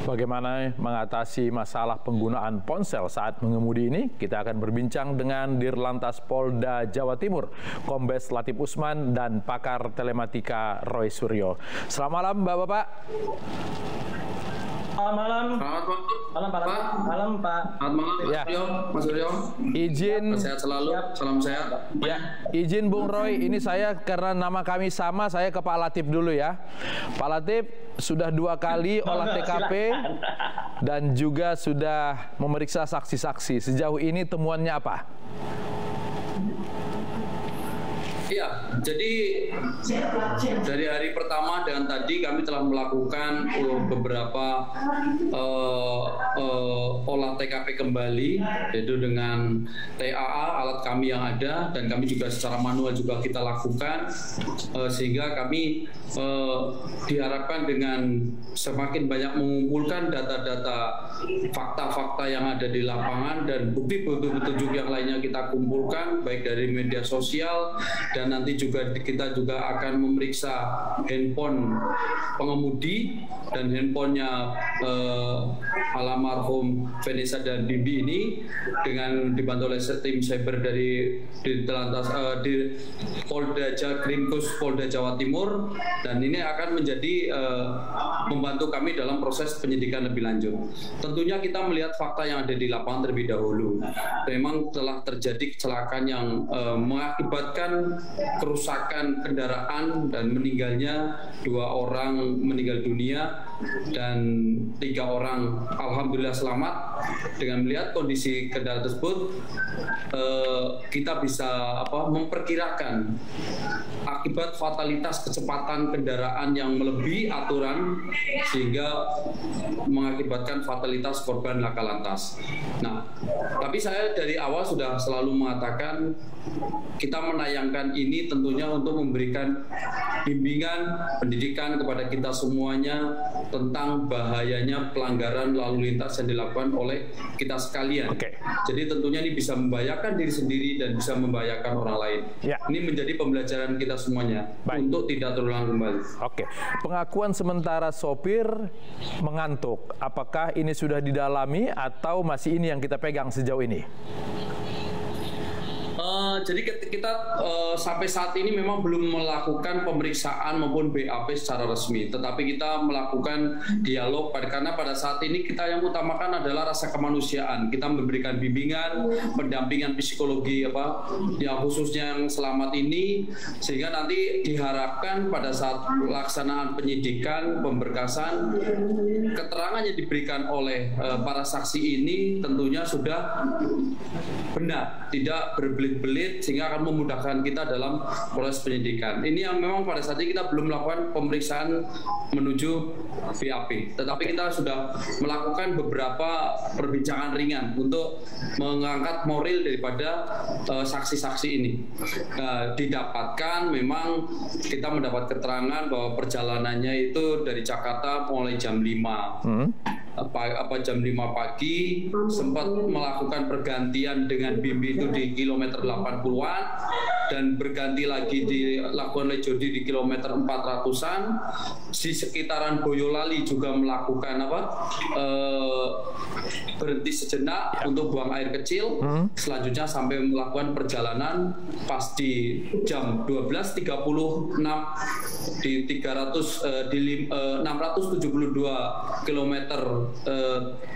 Bagaimana mengatasi masalah penggunaan ponsel saat mengemudi ini? Kita akan berbincang dengan Dirlantas Polda Jawa Timur, Kombes Latif Usman, dan pakar telematika Roy Suryo. Selamat malam, Bapak-Bapak. Selamat malam. Selamat malam, Pak. Malam, Pak. Selamat malam, Mas Suryo. Izin. Sehat selalu. Salam sehat. Ya, izin Bung Roy, ini saya karena nama kami sama, saya ke Pak Latif dulu ya. Pak Latif sudah 2 kali olah TKP dan juga sudah memeriksa saksi-saksi. Sejauh ini temuannya apa? Iya, jadi dari hari pertama dan tadi kami telah melakukan beberapa olah TKP kembali, yaitu dengan TAA, alat kami yang ada, dan kami juga secara manual juga kita lakukan, sehingga kami diharapkan dengan semakin banyak mengumpulkan data-data fakta-fakta yang ada di lapangan dan bukti-bukti petunjuk yang lainnya kita kumpulkan, baik dari media sosial, dan nanti juga kita juga akan memeriksa handphone pengemudi dan handphonenya almarhum Vanessa dan Bibi ini dengan dibantu oleh tim cyber dari Polda Krimkus Polda Jawa Timur, dan ini akan menjadi membantu kami dalam proses penyidikan lebih lanjut. Tentunya kita melihat fakta yang ada di lapangan terlebih dahulu. Memang telah terjadi kecelakaan yang mengakibatkan kerusakan kendaraan dan meninggalnya 2 orang meninggal dunia dan 3 orang alhamdulillah selamat. Dengan melihat kondisi kendaraan tersebut, kita bisa memperkirakan akibat fatalitas kecepatan kendaraan yang melebihi aturan sehingga mengakibatkan fatalitas korban laka lantas. Nah, tapi saya dari awal sudah selalu mengatakan kita menayangkan ini tentunya untuk memberikan bimbingan pendidikan kepada kita semuanya tentang bahayanya pelanggaran lalu lintas yang dilakukan oleh kita sekalian. Jadi tentunya ini bisa membahayakan diri sendiri dan bisa membahayakan orang lain. Ini menjadi pembelajaran kita semuanya untuk tidak terulang kembali. Pengakuan sementara sopir mengantuk, apakah ini sudah didalami atau masih ini yang kita pegang sejauh ini? Jadi kita sampai saat ini memang belum melakukan pemeriksaan maupun BAP secara resmi, tetapi kita melakukan dialog karena pada saat ini kita yang utamakan adalah rasa kemanusiaan. Kita memberikan bimbingan, pendampingan psikologi yang khususnya yang selamat ini, sehingga nanti diharapkan pada saat pelaksanaan penyidikan, pemberkasan, keterangan yang diberikan oleh para saksi ini tentunya sudah benar, tidak berbelit-belit, sehingga akan memudahkan kita dalam proses penyidikan. Ini yang memang pada saat ini kita belum melakukan pemeriksaan menuju BAP, tetapi kita sudah melakukan beberapa perbincangan ringan untuk mengangkat moral daripada saksi-saksi ini. Didapatkan memang kita mendapat keterangan bahwa perjalanannya itu dari Jakarta mulai jam 5. Jam 5 pagi sempat melakukan pergantian dengan Bimbi itu di kilometer 80-an dan berganti lagi dilakukan oleh Jody di kilometer 400-an. Di sekitaran Boyolali juga melakukan berhenti sejenak untuk buang air kecil. Selanjutnya sampai melakukan perjalanan pas di jam 12.36 di 672 kilometer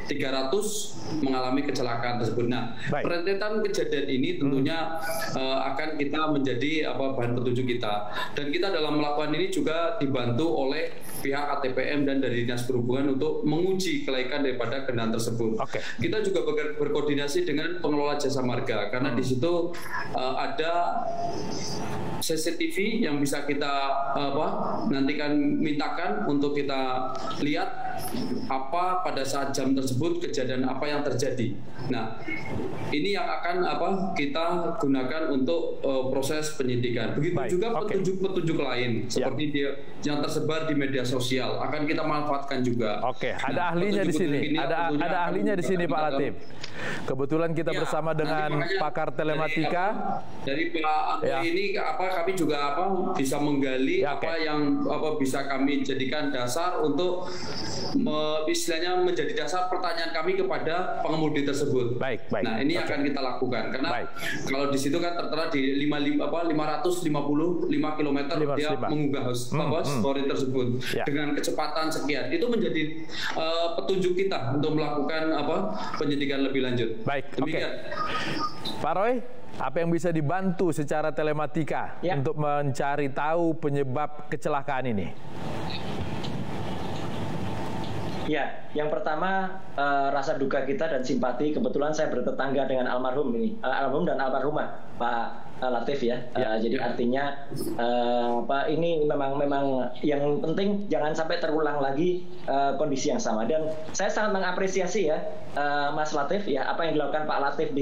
300 mengalami kecelakaan tersebut. Nah, rentetan kejadian ini tentunya akan kita menjadi bahan petunjuk kita, dan kita dalam melakukan ini juga dibantu oleh pihak ATPM dan dari Dinas Perhubungan untuk menguji kelaikan daripada kendaraan tersebut. Kita juga berkoordinasi dengan pengelola jasa marga karena di situ ada CCTV yang bisa kita nantikan mintakan untuk kita lihat apa pada saat jam tersebut kejadian apa yang terjadi. Nah, ini yang akan kita gunakan untuk proses penyidikan. Begitu juga petunjuk-petunjuk lain seperti yang tersebar di media sosial akan kita manfaatkan juga. Ada ahlinya di sini. Ada ahlinya di sini, Pak Latif. Kebetulan kita bersama dengan pakar telematika. Dari Pak ini kami juga bisa menggali apa yang bisa kami jadikan dasar untuk istilahnya menjadi dasar pertanyaan kami kepada pengemudi tersebut. Baik. Nah, ini akan kita lakukan karena kalau di situ kan tertera di 555 km dia mengunggah story tersebut dengan kecepatan sekian. Itu menjadi petunjuk kita untuk melakukan penyidikan lebih lanjut. Baik, demikian. Pak Roy, apa yang bisa dibantu secara telematika untuk mencari tahu penyebab kecelakaan ini? Ya, yang pertama rasa duka kita dan simpati. Kebetulan saya bertetangga dengan almarhum dan almarhumah Pak Latif ya. Jadi artinya ini memang yang penting jangan sampai terulang lagi kondisi yang sama. Dan saya sangat mengapresiasi ya Mas Latif ya, apa yang dilakukan Pak Latif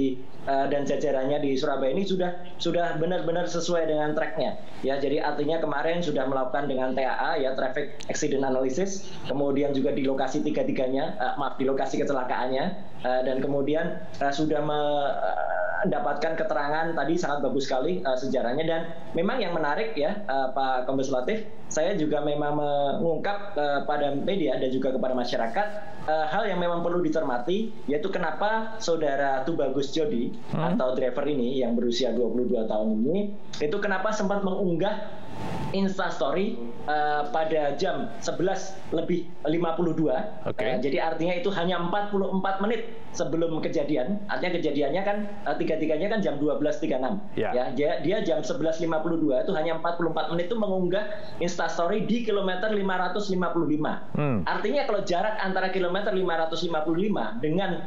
dan jajarannya di Surabaya ini sudah benar-benar sesuai dengan tracknya ya. Jadi artinya kemarin sudah melakukan dengan TAA ya, Traffic Accident Analysis, kemudian juga di lokasi di lokasi kecelakaannya, dan kemudian sudah mendapatkan keterangan tadi sangat bagus sekali sejarahnya. Dan memang yang menarik ya Pak Kombes Latif, saya juga memang mengungkap pada media dan juga kepada masyarakat hal yang memang perlu dicermati, yaitu kenapa saudara Tubagus Jody atau driver ini yang berusia 22 tahun ini itu kenapa sempat mengunggah Instastory pada jam 11:52. Jadi artinya itu hanya 44 menit sebelum kejadian. Artinya kejadiannya kan tiga-tiganya kan jam 12.36. Ya, dia jam 11:52 itu hanya 44 menit itu mengunggah Instastory di kilometer 555. Artinya kalau jarak antara kilometer 555 dengan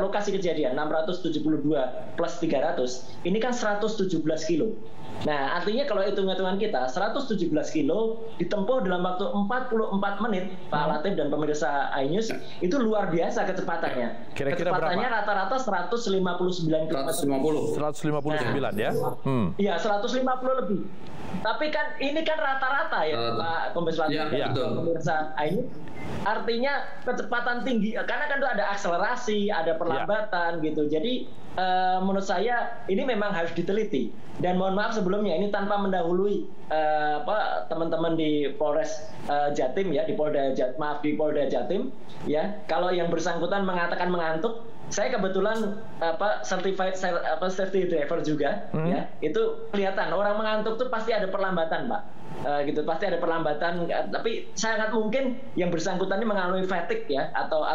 lokasi kejadian 672 plus 300, ini kan 117 kilo. Nah, artinya kalau hitung-hitungan kita 117 kilo ditempuh dalam waktu 44 menit, Pak Latif dan pemirsa iNews, itu luar biasa kecepatannya. Kira-kira kecepatannya rata-rata 159 km. 159 ya? Iya, 150 lebih. Tapi kan ini kan rata-rata ya Pak Kombes Latif dan pemirsa iNews. Artinya kecepatan tinggi, karena kan itu ada akselerasi, ada perlambatan gitu. Jadi menurut saya ini memang harus diteliti. Dan mohon maaf sebelumnya ini tanpa mendahului teman-teman di Polres Jatim ya, di Polda Jatim ya. Kalau yang bersangkutan mengatakan mengantuk, saya kebetulan certified safety driver juga ya. Itu kelihatan orang mengantuk tuh pasti ada perlambatan, Pak. Gitu pasti ada perlambatan, tapi sangat mungkin yang bersangkutan ini mengalami fatigue ya, atau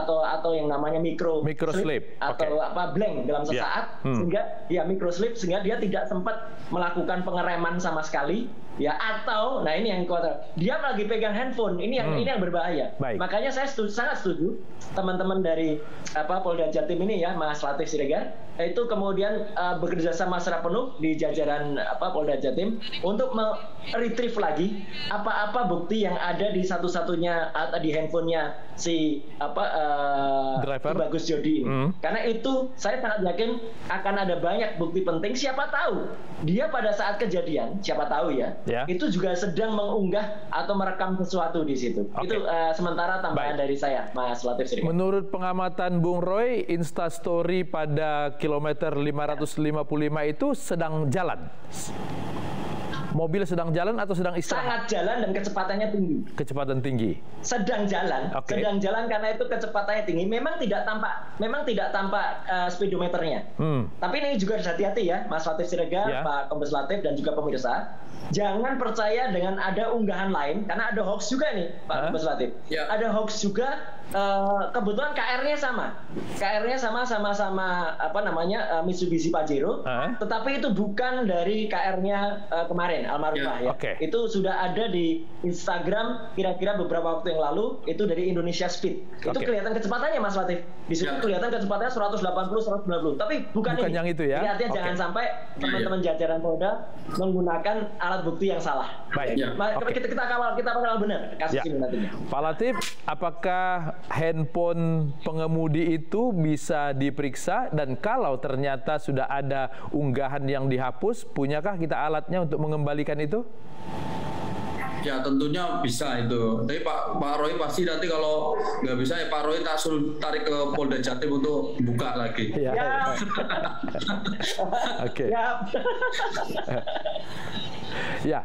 yang namanya micro sleep atau blank dalam sesaat, sehingga ya micro sleep sehingga dia tidak sempat melakukan pengereman sama sekali ya, atau nah ini yang dia lagi pegang handphone, ini yang berbahaya. Makanya saya sangat setuju teman-teman dari Polda Jatim ini ya, Mas Latif Siregar, itu kemudian bekerja sama secara penuh di jajaran Polda Jatim untuk retrieve lagi apa bukti yang ada di satu-satunya di handphonenya si driver Bagus Jody ini. Karena itu saya sangat yakin akan ada banyak bukti penting. Siapa tahu dia pada saat kejadian, siapa tahu ya, itu juga sedang mengunggah atau merekam sesuatu di situ. Itu sementara tambahan dari saya, Mas Latif Siregar. Menurut pengamatan Bung Roy, Instastory pada kilometer 555 itu sedang jalan. Mobil sedang jalan atau sedang istirahat? Sangat jalan dan kecepatannya tinggi. Kecepatan tinggi. Sedang jalan, sedang jalan karena itu kecepatannya tinggi. Memang tidak tampak speedometernya. Tapi ini juga harus hati-hati ya, Mas Latif Siregar, Pak Kombes Latif dan juga pemirsa. Jangan percaya dengan ada unggahan lain, karena ada hoax juga nih, Pak Kombes Latif. Ada hoax juga. Kebetulan KR-nya sama Mitsubishi Pajero, tetapi itu bukan dari KR-nya kemarin almarhumah ya. Itu sudah ada di Instagram kira-kira beberapa waktu yang lalu, itu dari Indonesia Speed. Itu kelihatan kecepatannya, Mas Latif. Di situ kelihatan kecepatannya 180 190, tapi bukan yang itu ya. Jadi artinya jangan sampai teman-teman jajaran Polda menggunakan alat bukti yang salah. Kita kawal benar kasus ini nantinya. Pak Latif, apakah handphone pengemudi itu bisa diperiksa, dan kalau ternyata sudah ada unggahan yang dihapus, punyakah kita alatnya untuk mengembalikan itu? Ya tentunya bisa itu. Tapi Pak Roy pasti nanti kalau nggak bisa ya Pak Roy tak suruh tarik ke Polda Jatim untuk buka lagi. Ya,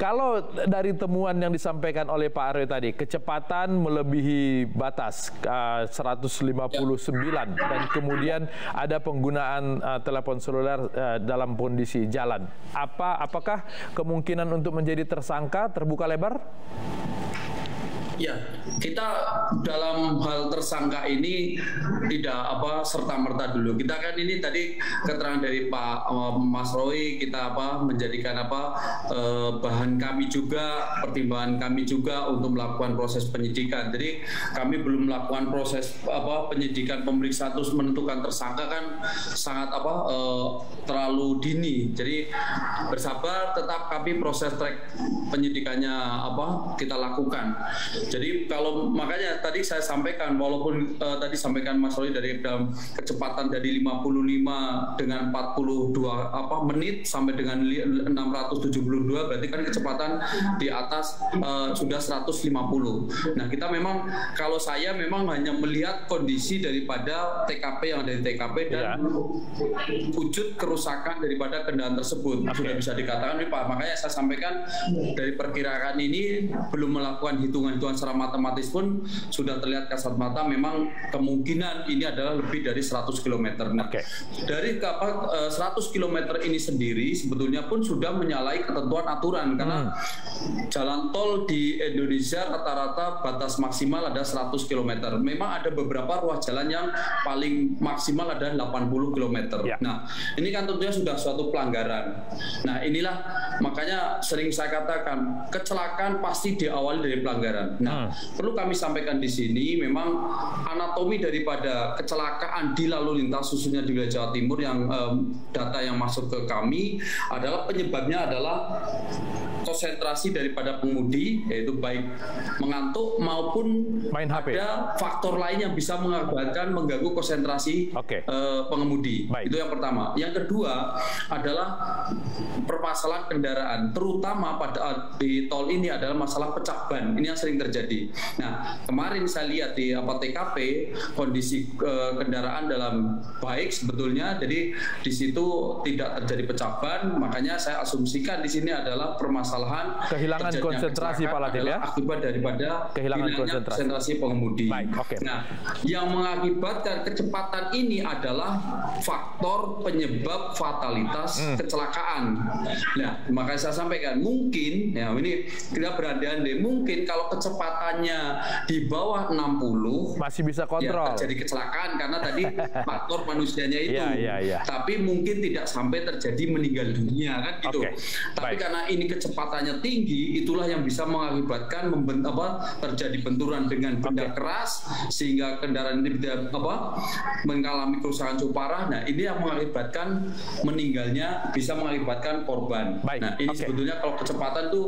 kalau dari temuan yang disampaikan oleh Pak Aryo tadi, kecepatan melebihi batas 159 dan kemudian ada penggunaan telepon seluler dalam kondisi jalan. Apakah kemungkinan untuk menjadi tersangka terbuka lebar? Ya, kita dalam hal tersangka ini tidak serta-merta dulu. Kita kan ini tadi keterangan dari Pak Mas Roy, kita menjadikan bahan kami juga, pertimbangan kami juga untuk melakukan proses penyidikan. Jadi kami belum melakukan proses penyidikan pemeriksaan terus menentukan tersangka kan sangat terlalu dini. Jadi bersabar, tetap kami proses track penyidikannya kita lakukan. Jadi kalau makanya tadi saya sampaikan, walaupun tadi sampaikan Mas Roy dari kecepatan dari 55 dengan 42 menit sampai dengan 672, berarti kan kecepatan di atas sudah 150. Nah, kita memang, kalau saya memang hanya melihat kondisi daripada TKP yang ada di TKP dan wujud kerusakan daripada kendaraan tersebut. Sudah bisa dikatakan nih Pak, makanya saya sampaikan dari perkiraan ini belum melakukan hitungan-hitungan secara matematis pun sudah terlihat kasat mata memang kemungkinan ini adalah lebih dari 100 km. Nah, dari 100 km ini sendiri sebetulnya pun sudah menyalahi ketentuan aturan karena jalan tol di Indonesia rata-rata batas maksimal ada 100 km. Memang ada beberapa ruas jalan yang paling maksimal ada 80 km. Nah, ini kan tentunya sudah suatu pelanggaran. Nah, inilah makanya sering saya katakan kecelakaan pasti diawali dari pelanggaran. Nah, perlu kami sampaikan di sini, memang anatomi daripada kecelakaan di lalu lintas khususnya di wilayah Jawa Timur yang data yang masuk ke kami adalah penyebabnya adalah konsentrasi daripada pengemudi, yaitu baik mengantuk maupun main HP. Ada faktor lain yang bisa mengakibatkan mengganggu konsentrasi pengemudi. Itu yang pertama. Yang kedua adalah permasalahan kendaraan, terutama pada di tol ini adalah masalah pecah ban. Ini yang sering terjadi. Nah, kemarin saya lihat di TKP kondisi kendaraan dalam baik sebetulnya, jadi di situ tidak terjadi pecah ban. Makanya saya asumsikan di sini adalah permasalahan kehilangan konsentrasi Pak Latif ya, akibat daripada kehilangan konsentrasi pengemudi. Nah, yang mengakibatkan kecepatan ini adalah faktor penyebab fatalitas kecelakaan. Nah, makanya saya sampaikan mungkin ya ini kita berandai-andai mungkin kalau kecepatannya di bawah 60 masih bisa kontrol. Ya, terjadi kecelakaan karena tadi faktor manusianya itu. Tapi mungkin tidak sampai terjadi meninggal dunia kan gitu. Tapi karena ini kecepatannya tinggi, itulah yang bisa mengakibatkan terjadi benturan dengan benda keras sehingga kendaraan ini mengalami kerusakan cukup parah. Nah, ini yang mengakibatkan meninggalnya, bisa mengakibatkan korban. Nah, ini sebetulnya kalau kecepatan itu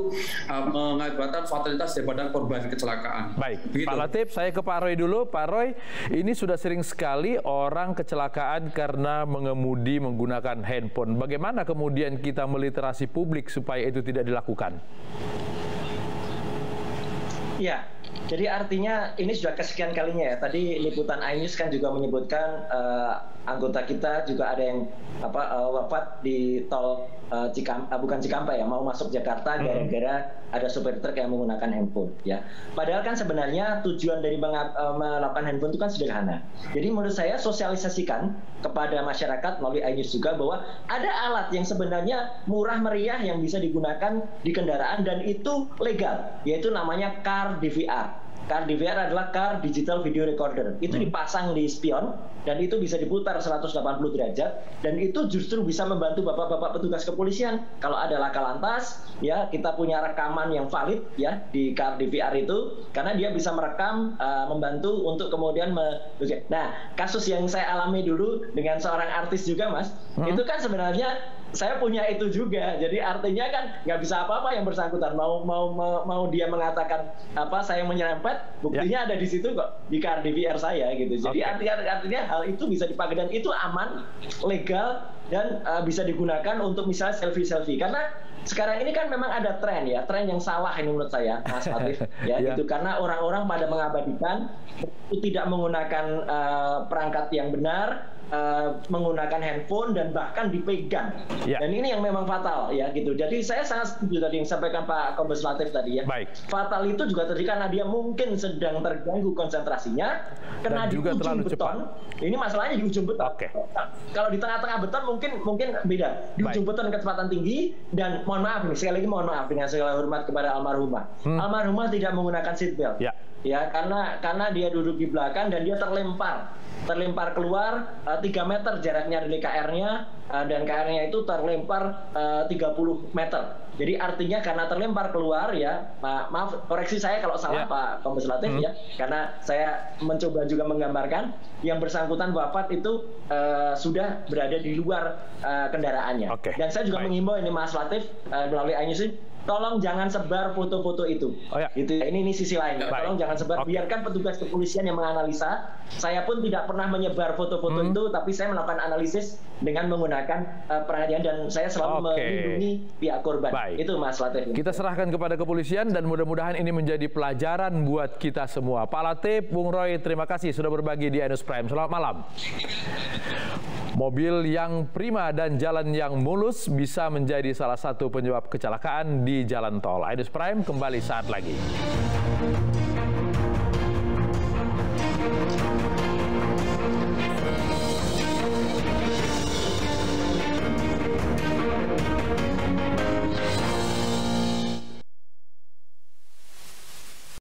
mengakibatkan fatalitas daripada korban kecelakaan. Begitu. Pak Latif, saya ke Pak Roy dulu. Pak Roy, ini sudah sering sekali orang kecelakaan karena mengemudi menggunakan handphone. Bagaimana kemudian kita meliterasi publik supaya itu tidak dilakukan? Ya, jadi artinya ini sudah kesekian kalinya ya. Tadi liputan iNews kan juga menyebutkan anggota kita juga ada yang wafat di tol bukan Cikampek ya, mau masuk Jakarta gara-gara ada supir truk yang menggunakan handphone ya. Padahal kan sebenarnya tujuan dari melakukan handphone itu kan sederhana. Jadi menurut saya sosialisasikan kepada masyarakat melalui iNews juga bahwa ada alat yang sebenarnya murah meriah yang bisa digunakan di kendaraan dan itu legal, yaitu namanya car DVR. Car DVR adalah car digital video recorder. Itu dipasang di spion dan itu bisa diputar 180 derajat dan itu justru bisa membantu bapak-bapak petugas kepolisian kalau ada laka lantas ya, kita punya rekaman yang valid ya di car DVR itu karena dia bisa merekam, membantu untuk kemudian Nah, kasus yang saya alami dulu dengan seorang artis juga Mas, itu kan sebenarnya saya punya itu juga. Jadi artinya kan nggak bisa apa-apa yang bersangkutan mau dia mengatakan saya menyerempet, buktinya ada di situ kok di car DVR saya gitu. Jadi artinya hal itu bisa dipakai dan itu aman, legal dan bisa digunakan untuk misalnya selfie karena sekarang ini kan memang ada tren yang salah ini menurut saya Mas Latif ya gitu, karena orang-orang pada mengabadikan itu tidak menggunakan perangkat yang benar menggunakan handphone dan bahkan dipegang. Ya. Dan ini yang memang fatal ya gitu. Jadi saya sangat setuju tadi yang disampaikan Pak Kombes Latif tadi ya. Baik. Fatal itu juga terjadi karena dia mungkin sedang terganggu konsentrasinya, kena di juga ujung beton. Ini masalahnya di ujung beton. Oke. Kalau di tengah-tengah beton mungkin beda. Di ujung beton kecepatan tinggi dan mohon maaf nih, sekali lagi mohon maaf dengan segala hormat kepada almarhumah. Almarhumah tidak menggunakan seatbelt. Ya, karena dia duduk di belakang dan dia terlempar keluar 3 meter jaraknya dari KR-nya, dan KR-nya itu terlempar 30 meter. Jadi artinya karena terlempar keluar ya, maaf koreksi saya kalau salah Pak Kombes Latif ya, karena saya mencoba juga menggambarkan yang bersangkutan wafat itu sudah berada di luar kendaraannya. Dan saya juga menghimbau ini Mas Latif melalui iNews, tolong jangan sebar foto-foto itu. Gitu ya. Ini sisi lain. Tolong jangan sebar. Biarkan petugas kepolisian yang menganalisa. Saya pun tidak pernah menyebar foto-foto itu, tapi saya melakukan analisis dengan menggunakan perhatian dan saya selalu melindungi pihak korban. Itu Mas Latif. Kita serahkan kepada kepolisian dan mudah-mudahan ini menjadi pelajaran buat kita semua. Pak Latif, Bung Roy, terima kasih sudah berbagi di iNews Prime. Selamat malam. Mobil yang prima dan jalan yang mulus bisa menjadi salah satu penyebab kecelakaan di jalan tol. iNews Prime kembali saat lagi.